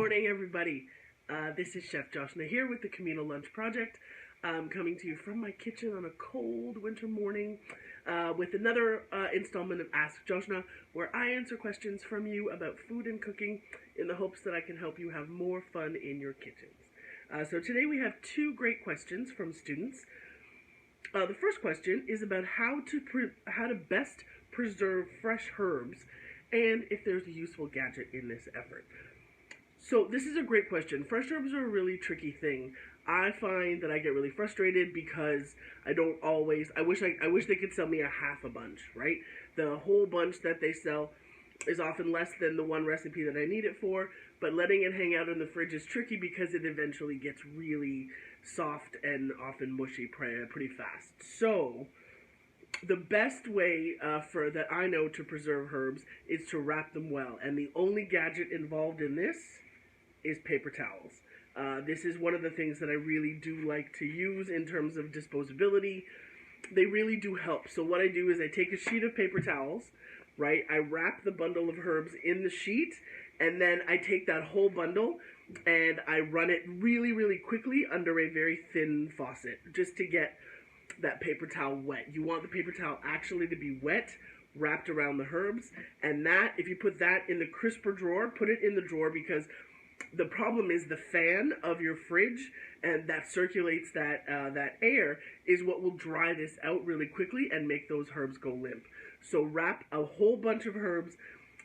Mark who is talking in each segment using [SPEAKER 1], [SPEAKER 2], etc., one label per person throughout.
[SPEAKER 1] morning, everybody. This is Chef Joshna here with the Communal Lunch Project, coming to you from my kitchen on a cold winter morning with another installment of Ask Joshna, where I answer questions from you about food and cooking in the hopes that I can help you have more fun in your kitchens. So today we have two great questions from students. The first question is about how to best preserve fresh herbs and if there's a useful gadget in this effort. So this is a great question. Fresh herbs are a really tricky thing. I find that I get really frustrated because I wish they could sell me a half a bunch, right? The whole bunch that they sell is often less than the one recipe that I need it for, but letting it hang out in the fridge is tricky because it eventually gets really soft and often mushy pretty fast. So the best way that I know to preserve herbs is to wrap them well, and the only gadget involved in this is paper towels. This is one of the things that I really do like to use in terms of disposability. They really do help. So what I do is I take a sheet of paper towels, right? I wrap the bundle of herbs in the sheet, and then I take that whole bundle and I run it really, really quickly under a very thin faucet just to get that paper towel wet. You want the paper towel actually to be wet, wrapped around the herbs, and that, if you put that in the crisper drawer, put it in the drawer, because the problem is the fan of your fridge, and that circulates that air, is what will dry this out really quickly and make those herbs go limp. So wrap a whole bunch of herbs.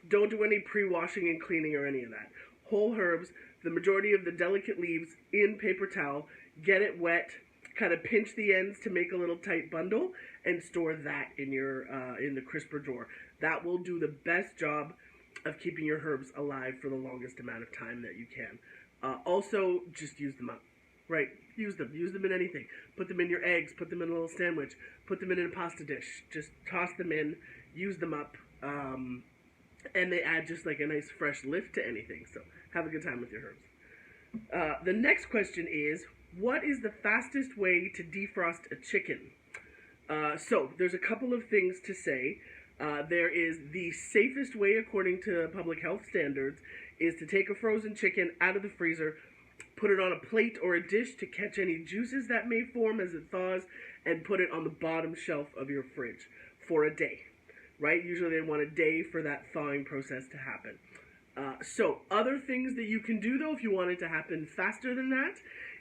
[SPEAKER 1] Don't do any pre-washing and cleaning or any of that. Whole herbs, the majority of the delicate leaves, in paper towel. Get it wet. Kind of pinch the ends to make a little tight bundle, and store that in your in the crisper drawer. That will do the best job of keeping your herbs alive for the longest amount of time that you can. Also, just use them up, right? Use them in anything. Put them in your eggs, put them in a little sandwich, put them in a pasta dish. Just toss them in, use them up, and they add just like a nice fresh lift to anything. So have a good time with your herbs. The next question is, what is the fastest way to defrost a chicken? So there's a couple of things to say. There is the safest way, according to public health standards, is to take a frozen chicken out of the freezer, put it on a plate or a dish to catch any juices that may form as it thaws, and put it on the bottom shelf of your fridge for a day, right? Usually they want a day for that thawing process to happen. So other things that you can do, though, if you want it to happen faster than that,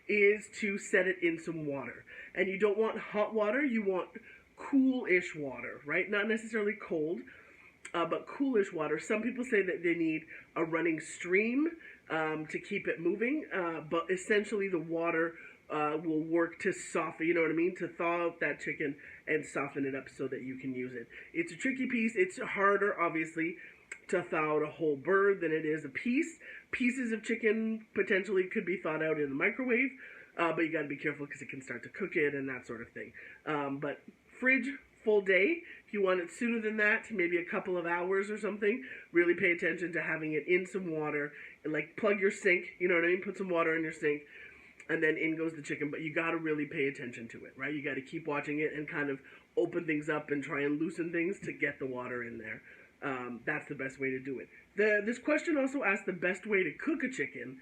[SPEAKER 1] is to set it in some water. And you don't want hot water, you want cool-ish water, right? Not necessarily cold, but coolish water. Some people say that they need a running stream to keep it moving, but essentially the water will work to soften, you know what I mean, to thaw out that chicken and soften it up so that you can use it. It's a tricky piece. It's harder, obviously, to thaw out a whole bird than it is a piece. Pieces of chicken potentially could be thawed out in the microwave, but you got to be careful because it can start to cook it and that sort of thing. But fridge, full day. If you want it sooner than that, maybe a couple of hours or something, really pay attention to having it in some water. And like plug your sink, you know what I mean? Put some water in your sink, and then in goes the chicken. But you got to really pay attention to it, right? You got to keep watching it and kind of open things up and try and loosen things to get the water in there. That's the best way to do it. This question also asks the best way to cook a chicken.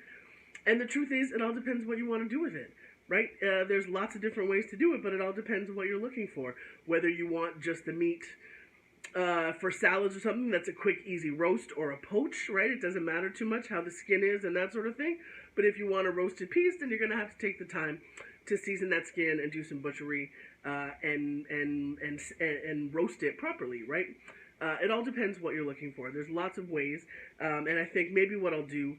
[SPEAKER 1] And the truth is, it all depends what you want to do with it. Right? There's lots of different ways to do it, but it all depends on what you're looking for. Whether you want just the meat for salads or something, that's a quick, easy roast or a poach, right? It doesn't matter too much how the skin is and that sort of thing. But if you want a roasted piece, then you're going to have to take the time to season that skin and do some butchery and roast it properly, right? It all depends what you're looking for. There's lots of ways, and I think maybe what I'll do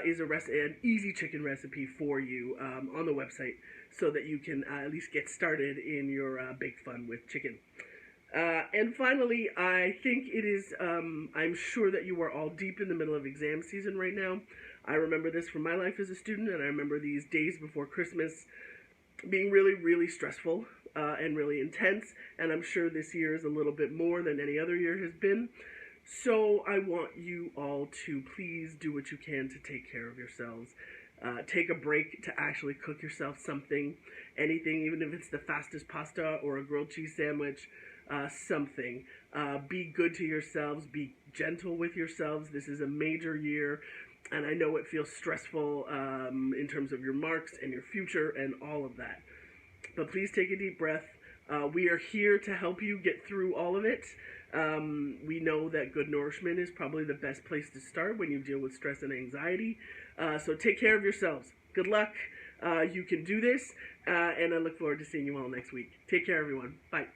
[SPEAKER 1] is an easy chicken recipe for you on the website so that you can at least get started in your big fun with chicken. And finally, I think it is, I'm sure that you are all deep in the middle of exam season right now. I remember this from my life as a student, and I remember these days before Christmas being really, really stressful and really intense, and I'm sure this year is a little bit more than any other year has been. So I want you all to please do what you can to take care of yourselves. Take a break to actually cook yourself something, anything, even if it's the fastest pasta or a grilled cheese sandwich, something. Be good to yourselves. Be gentle with yourselves. This is a major year And I know it feels stressful in terms of your marks and your future and all of that. But please take a deep breath. We are here to help you get through all of it. We know that good nourishment is probably the best place to start when you deal with stress and anxiety. So take care of yourselves. Good luck. You can do this. And I look forward to seeing you all next week. Take care, everyone. Bye.